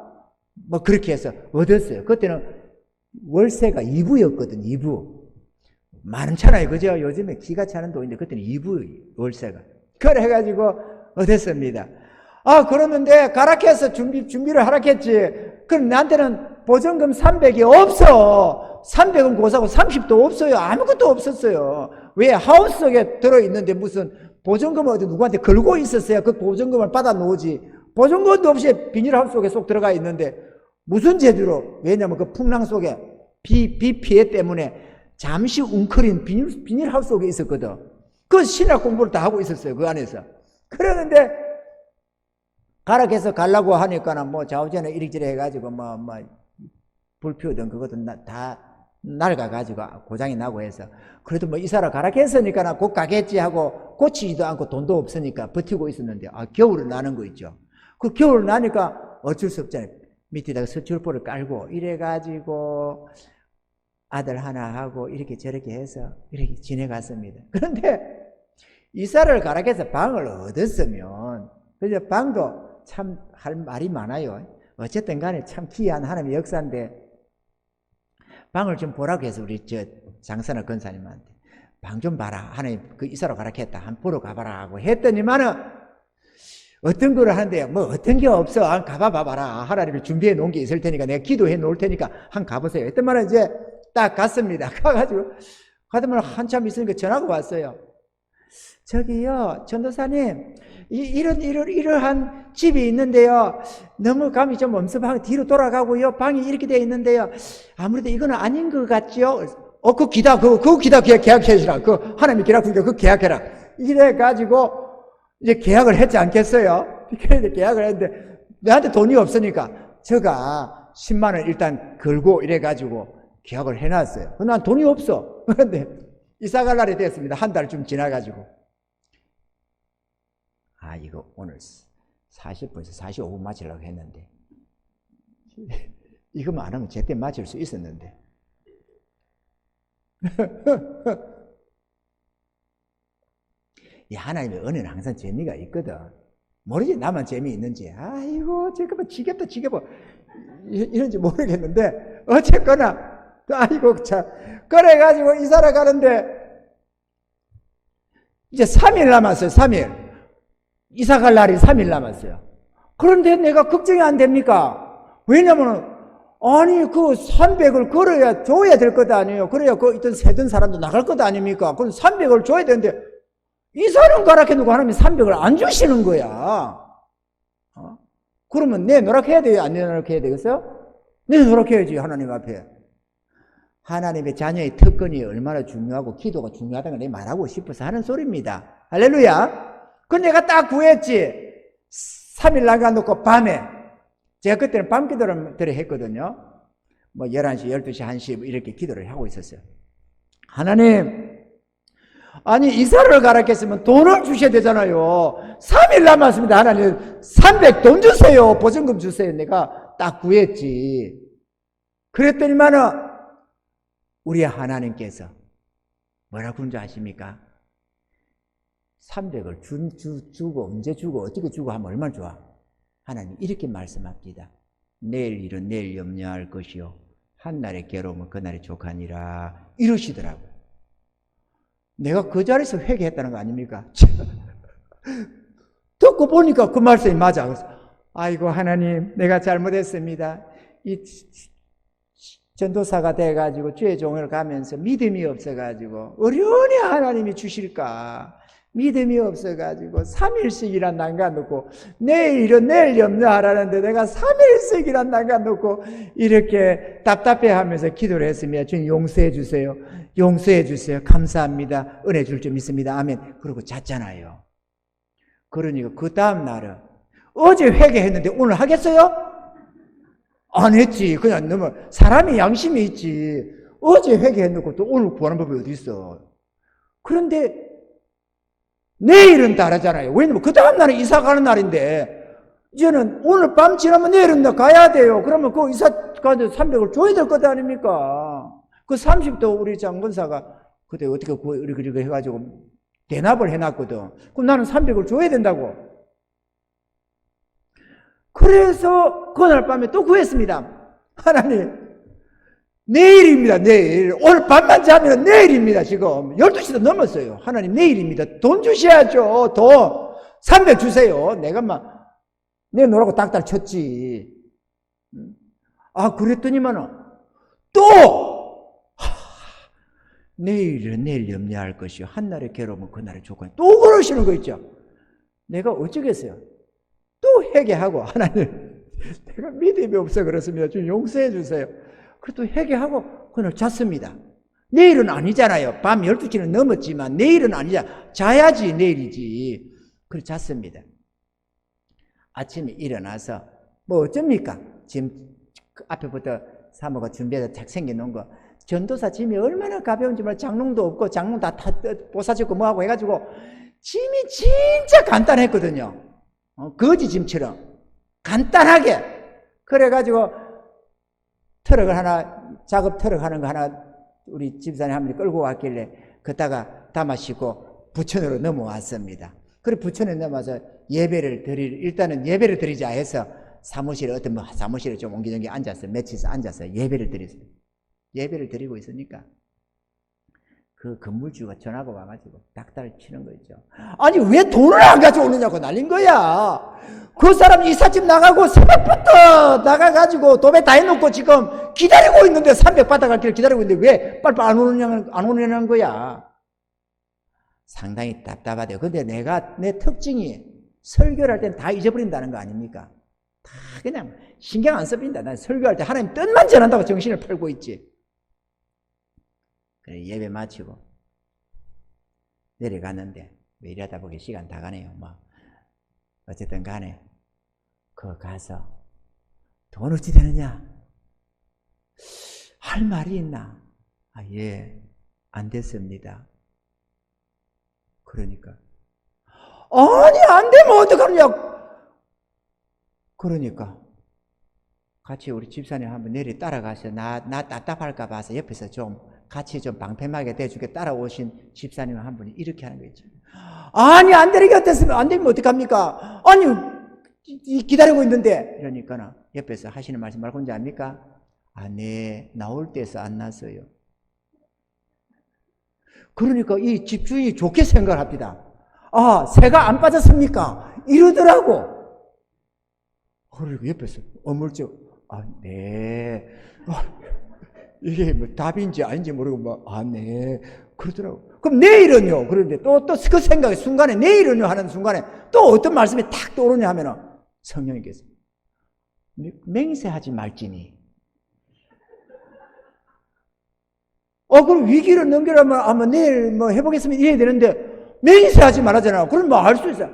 뭐 그렇게 해서 얻었어요. 그때는 월세가 2부였거든. 2부 많잖아요, 그죠? 요즘에 기가 차는 돈인데 그때는 2부 월세가. 그래 해가지고 얻었습니다. 아 그러는데 가락해서 준비를 하락했지. 그럼 나한테는 보증금 300이 없어. 300은 고사고 30도 없어요. 아무것도 없었어요. 왜? 하우스 속에 들어있는데 무슨 보증금을 어디 누구한테 걸고 있었어요. 그 보증금을 받아 놓지. 보증금도 없이 비닐하우스 속에 쏙 들어가 있는데 무슨 재주로? 왜냐면 그 풍랑 속에 비 피해 때문에 잠시 웅크린 비닐하우스 속에 있었거든. 그 신학 공부를 다 하고 있었어요. 그 안에서. 그러는데 가락해서 가려고 하니까는 뭐 좌우전에 이리저리 해가지고 불 피우던 그것도 다 낡아가지고 고장이 나고 해서 그래도 뭐 이사를 가락했으니까 곧 가겠지 하고 고치지도 않고 돈도 없으니까 버티고 있었는데 겨울을 나는 거 있죠. 그 겨울 나니까 어쩔 수 없잖아요. 밑에다가 스티로폼을 깔고 이래가지고 아들 하나 하고 이렇게 저렇게 해서 이렇게 지내갔습니다. 그런데 이사를 가락해서 방을 얻었으면 그래서 방도 참 할 말이 많아요. 어쨌든 간에 참 기이한 하나님의 역사인데 방을 좀 보라고 해서 우리 장선호 권사님한테 방 좀 봐라. 하나님 그 이사로 가락했다. 한번 보러 가봐라 하고 했더니만은 어떤 거를 하는데요. 뭐 어떤 게 없어. 가봐봐라. 하나님이 준비해 놓은 게 있을 테니까 내가 기도해 놓을 테니까 한번 가보세요. 했던 말은 이제 딱 갔습니다. 가가지고 가더만 한참 있으니까 전화가 왔어요. 저기요, 전도사님, 이러한 집이 있는데요. 너무 감이 좀 엄습하고 뒤로 돌아가고요. 방이 이렇게 되어 있는데요. 아무래도 이거는 아닌 것 같죠? 그거 계약해주라. 하나님이 계약하니까 그거 계약해라. 이래가지고, 이제 계약을 했지 않겠어요? 그래서 계약을 했는데, 내한테 돈이 없으니까, 제가 10만 원 일단 걸고 이래가지고 계약을 해놨어요. 난 돈이 없어. 그런데 이사 갈 날이 됐습니다. 한 달 좀 지나가지고. 이거 오늘 40분에서 45분 맞추려고 했는데 이거만 안 하면 제때 맞출 수 있었는데 이 하나님의 은혜는 항상 재미가 있거든. 모르지 나만 재미있는지. 아이고 잠깐만 지겹다 이런지 모르겠는데 어쨌거나 아이고 참 그래가지고 이사를 가는데 이제 3일 남았어요. 3일 이사 갈 날이 3일 남았어요. 그런데 내가 걱정이 안 됩니까? 왜냐면 아니 그 300을 걸어야 줘야 될 것 아니에요. 그래야 그 있던 세던 사람도 나갈 것 아닙니까? 그럼 300을 줘야 되는데 이사는 가락해놓고 하나님이 300을 안 주시는 거야. 그러면 내 노력해야 돼요? 안 노력해야 되겠어요? 내 노력해야지 하나님 앞에. 하나님의 자녀의 특권이 얼마나 중요하고 기도가 중요하다는 걸 말하고 싶어서 하는 소리입니다. 할렐루야. 그 내가 딱 구했지. 3일 나가놓고 밤에 제가 그때는 밤 기도를 했거든요. 뭐 11시, 12시, 1시 이렇게 기도를 하고 있었어요. 하나님 아니 이사를 가라했으면 돈을 주셔야 되잖아요. 3일 남았습니다. 하나님 300 돈 주세요. 보증금 주세요. 내가 딱 구했지. 그랬더니만은 우리 하나님께서 뭐라고 그런 줄 아십니까? 300을 주고 언제 주고 어떻게 주고 하면 얼마나 좋아. 하나님 이렇게 말씀합니다. 내일 일은 내일 염려할 것이요 한날의 괴로움은 그날의 족하니라 이러시더라고요. 내가 그 자리에서 회개했다는 거 아닙니까? 듣고 보니까 그 말씀이 맞아. 그래서 아이고 하나님 내가 잘못했습니다. 이 전도사가 돼가지고 주의 종을 가면서 믿음이 없어가지고 어련히 하나님이 주실까 믿음이 없어가지고 3일씩이란 난간 놓고 내일은 내일 염려하라는데 내가 3일씩이란 난간 놓고 이렇게 답답해하면서 기도를 했으며 주님 용서해 주세요. 용서해 주세요. 감사합니다. 은혜 줄 줄 믿습니다. 아멘. 그러고 잤잖아요. 그러니까 그 다음 날은 어제 회개했는데 오늘 하겠어요? 안 했지. 그냥 너무 사람이 양심이 있지. 어제 회개해놓고 또 오늘 구하는 법이 어디 있어. 그런데 내일은 다르잖아요. 왜냐면 그 다음 날은 이사 가는 날인데 이제는 오늘 밤 지나면 내일은 나 가야 돼요. 그러면 그 이사 가는데 300을 줘야 될 것 아닙니까? 그 30도 우리 장건사가 그때 어떻게 이렇게 해가지고 대납을 해놨거든. 그럼 나는 300을 줘야 된다고. 그래서 그날 밤에 또 구했습니다. 하나님 내일입니다. 내일. 오늘 밤만 자면 내일입니다. 지금 12시도 넘었어요. 하나님 내일입니다. 돈 주셔야죠. 돈 300 주세요. 내가 막 내 노라고 딱딱 쳤지. 그랬더니만은 또 내일은 내일 염려할 것이요 한날의 괴로움은 그날의 조건. 또 그러시는 거 있죠. 내가 어쩌겠어요. 또 회개하고 하나님 내가 믿음이 없어 그렇습니다. 좀 용서해 주세요. 그래도 회개하고 그날 잤습니다. 내일은 아니잖아요. 밤 12시는 넘었지만 내일은 아니잖아. 자야지 내일이지. 그래서 잤습니다. 아침에 일어나서 뭐 어쩝니까? 지금 앞에부터 사모가 준비해서 탁 생겨놓은 거. 전도사 짐이 얼마나 가벼운지 말 장롱도 없고 장롱 다 보사짓고 뭐하고 해가지고 짐이 진짜 간단했거든요. 거지 짐처럼 간단하게. 그래가지고 트럭을 하나 작업 트럭 하는 거 하나 우리 집사님 한 분이 끌고 왔길래 걷다가 담아 싣고 부천으로 넘어왔습니다. 그래 부천에 넘어와서 일단은 예배를 드리자 해서 사무실에 어떤 사무실에 좀 옹기종기 앉아서 며칠 앉아서 예배를 드렸어요. 예배를 드리고 있으니까 그 건물주가 전화가 와가지고 딱딱을 치는 거 있죠. 아니 왜 돈을 안 가져오느냐고 난린 거야. 그 사람 이삿짐 나가고 새벽부터 나가가지고 도배 다 해놓고 지금 기다리고 있는데 300 받아갈 길 기다리고 있는데 왜 빨리 안 오느냐는 거야. 상당히 답답하대요. 근데 내가 내 특징이 설교를 할 땐 다 잊어버린다는 거 아닙니까? 다 그냥 신경 안 써버린다. 난 설교할 때 하나님 뜻만 전한다고 정신을 팔고 있지. 그래 예배 마치고 내려갔는데 왜 이러다 보기 시간 다 가네요. 뭐 어쨌든 간에 그 가서 돈 어찌 되느냐? 할 말이 있나? 예, 안 됐습니다. 그러니까 아니 안 되면 어떡하느냐? 그러니까 같이 우리 집사님 한번 내리 따라가서 나 답답할까 봐서 옆에서 좀 같이 좀 방패막에 대주게 따라오신 집사님 한 분이 이렇게 하는 거 있죠. 아니 안 되는 게 어땠으면 안 되면 어떡합니까? 아니 기다리고 있는데 이러니까 옆에서 하시는 말씀 말고 뭔지 압니까? 네 나올 때서 안 났어요. 그러니까 이 집주인이 좋게 생각을 합니다. 새가 안 빠졌습니까? 이러더라고. 그리고 옆에서 어물쩍 네. 이게 뭐 답인지 아닌지 모르고 네. 그러더라고. 그럼 내일은요? 그런데 또 그 생각의 순간에 내일은요? 하는 순간에 또 어떤 말씀이 탁 떠오르냐 하면은 성령님께서 맹세하지 말지니. 그럼 위기를 넘기려면 아마 내일 뭐 해보겠습니다. 이래야 되는데 맹세하지 말하잖아요. 그럼 뭐 알 수 있어요.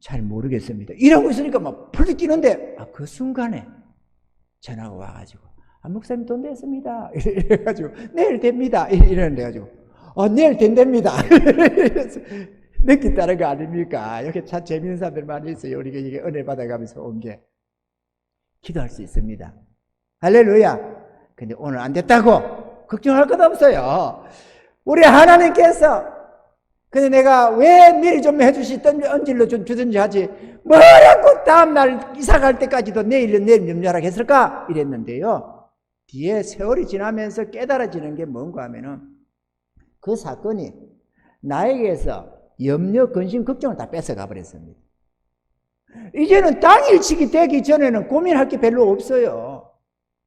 잘 모르겠습니다. 일하고 있으니까 막 펄쩍 뛰는데 그 순간에 전화가 와가지고 목사님 돈 됐습니다. 이래가지고 내일 됩니다. 이러는데 가지고 내일 된답니다. 느꼈다는 거 아닙니까? 이렇게 참 재밌는 사람들 많이 있어요. 우리가 이게 은혜 받아가면서 온 게 기도할 수 있습니다. 할렐루야. 근데 오늘 안 됐다고 걱정할 것 없어요. 우리 하나님께서 근데 내가 왜 미리 좀 해주시던 언질로 좀 주든지 하지 뭐라고 다음날 이사 갈 때까지도 내일 염려하라고 했을까? 이랬는데요. 뒤에 세월이 지나면서 깨달아지는 게 뭔가 하면은 그 사건이 나에게서 염려, 근심, 걱정을 다 뺏어가 버렸습니다. 이제는 당일치기 되기 전에는 고민할 게 별로 없어요.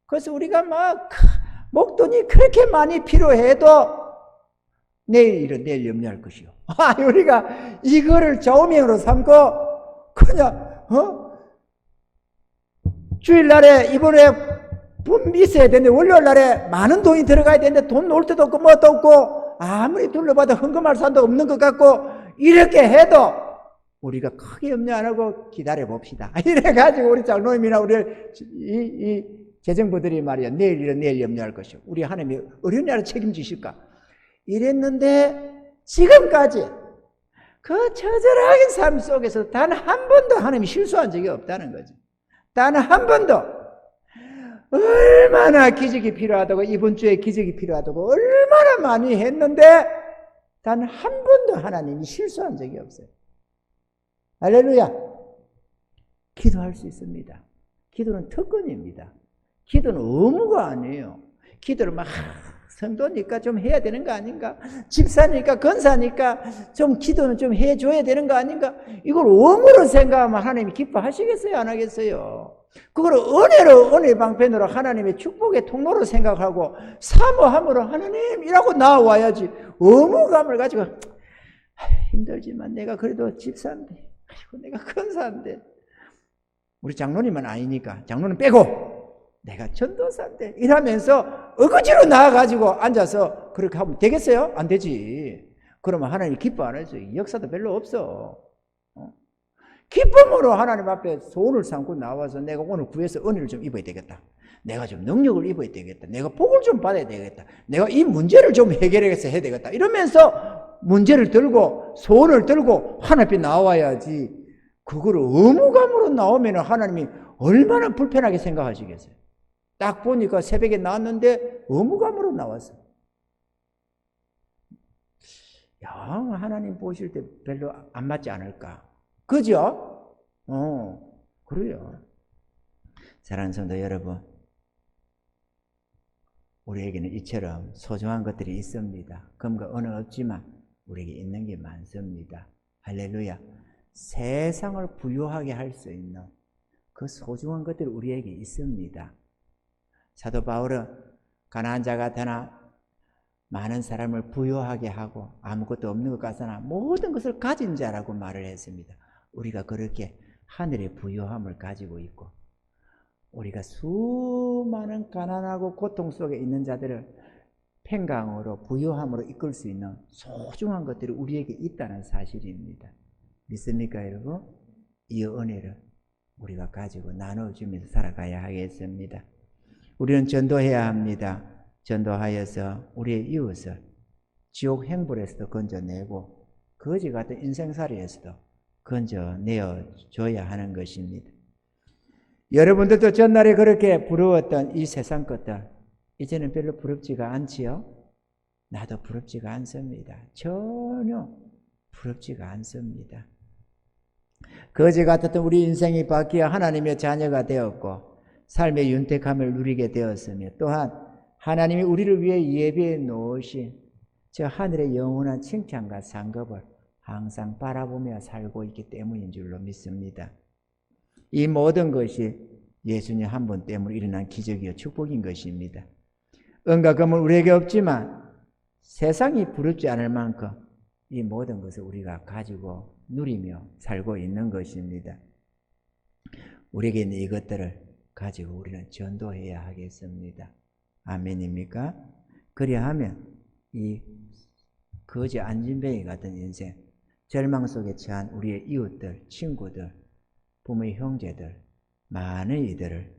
그래서 우리가 막 목돈이 그렇게 많이 필요해도 내일 일은 내일 염려할 것이요. 우리가 이거를 좌우명으로 삼고 그냥 주일날에 이번에 분 있어야 되는데 월요일날에 많은 돈이 들어가야 되는데 돈 놓을 데도 없고 뭐도 없고 아무리 둘러봐도 헌금할 사람도 없는 것 같고 이렇게 해도 우리가 크게 염려 안 하고 기다려 봅시다. 이래가지고 우리 장로님이나 우리 이 재정부들이 말이야 내일 일은 내일 염려할 것이요. 우리 하나님이 어려운 날을 책임지실까? 이랬는데 지금까지 그 처절한 삶 속에서 단 한 번도 하나님이 실수한 적이 없다는 거죠. 단 한 번도. 얼마나 기적이 필요하다고 이번 주에 기적이 필요하다고 얼마나 많이 했는데 단 한 번도 하나님이 실수한 적이 없어요. 할렐루야. 기도할 수 있습니다. 기도는 특권입니다. 기도는 의무가 아니에요. 기도를 막 성도니까 좀 해야 되는 거 아닌가? 집사니까 권사니까 좀 기도는 좀 해줘야 되는 거 아닌가? 이걸 의무로 생각하면 하나님이 기뻐하시겠어요? 안 하겠어요? 그걸 은혜로 은혜 방편으로 하나님의 축복의 통로로 생각하고 사모함으로 하나님이라고 나와야지 의무감을 가지고 힘들지만 내가 그래도 집사인데 내가 권사인데 우리 장로님은 아니니까 장로는 빼고 내가 전도사인데 이러면서 어거지로 나와가지고 앉아서 그렇게 하면 되겠어요? 안 되지. 그러면 하나님 기뻐 안 해서 역사도 별로 없어. 기쁨으로 하나님 앞에 소원을 삼고 나와서 내가 오늘 구해서 은혜를 좀 입어야 되겠다. 내가 좀 능력을 입어야 되겠다. 내가 복을 좀 받아야 되겠다. 내가 이 문제를 좀 해결해서 해야 되겠다. 이러면서 문제를 들고 소원을 들고 하나님 앞에 나와야지. 그거를 의무감으로 나오면 하나님이 얼마나 불편하게 생각하시겠어요. 딱 보니까 새벽에 나왔는데 의무감으로 나왔어. 야, 하나님 보실 때 별로 안 맞지 않을까? 그죠? 그래요. 사랑하는 성도 여러분, 우리에게는 이처럼 소중한 것들이 있습니다. 금과 은은 없지만 우리에게 있는 게 많습니다. 할렐루야. 세상을 부유하게 할 수 있는 그 소중한 것들이 우리에게 있습니다. 사도 바울은 가난한 자 같으나 많은 사람을 부유하게 하고 아무것도 없는 것 같으나 모든 것을 가진 자라고 말을 했습니다. 우리가 그렇게 하늘의 부유함을 가지고 있고 우리가 수많은 가난하고 고통 속에 있는 자들을 평강으로 부유함으로 이끌 수 있는 소중한 것들이 우리에게 있다는 사실입니다. 믿습니까 여러분? 이 은혜를 우리가 가지고 나눠주면서 살아가야 하겠습니다. 우리는 전도해야 합니다. 전도하여서 우리의 이웃을 지옥 행불에서도 건져내고 거지 같은 인생살이에서도 건져내어줘야 하는 것입니다. 여러분들도 전날에 그렇게 부러웠던 이 세상 것들 이제는 별로 부럽지가 않지요? 나도 부럽지가 않습니다. 전혀 부럽지가 않습니다. 거지 같았던 우리 인생이 바뀌어 하나님의 자녀가 되었고 삶의 윤택함을 누리게 되었으며 또한 하나님이 우리를 위해 예배해 놓으신 저 하늘의 영원한 칭찬과 상급을 항상 바라보며 살고 있기 때문인 줄로 믿습니다. 이 모든 것이 예수님 한 분 때문에 일어난 기적이요 축복인 것입니다. 은과 금은 우리에게 없지만 세상이 부럽지 않을 만큼 이 모든 것을 우리가 가지고 누리며 살고 있는 것입니다. 우리에게 있는 이것들을 가지고 우리는 전도해야 하겠습니다. 아멘입니까? 그리하면 이 거지 안진뱅이 같은 인생, 절망 속에 처한 우리의 이웃들, 친구들, 부모의 형제들, 많은 이들을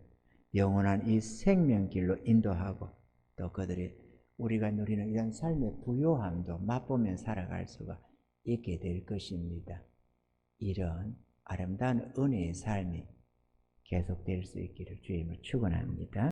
영원한 이 생명길로 인도하고 또 그들이 우리가 누리는 이런 삶의 부요함도 맛보며 살아갈 수가 있게 될 것입니다. 이런 아름다운 은혜의 삶이 계속될 수 있기를 주님을 축원합니다.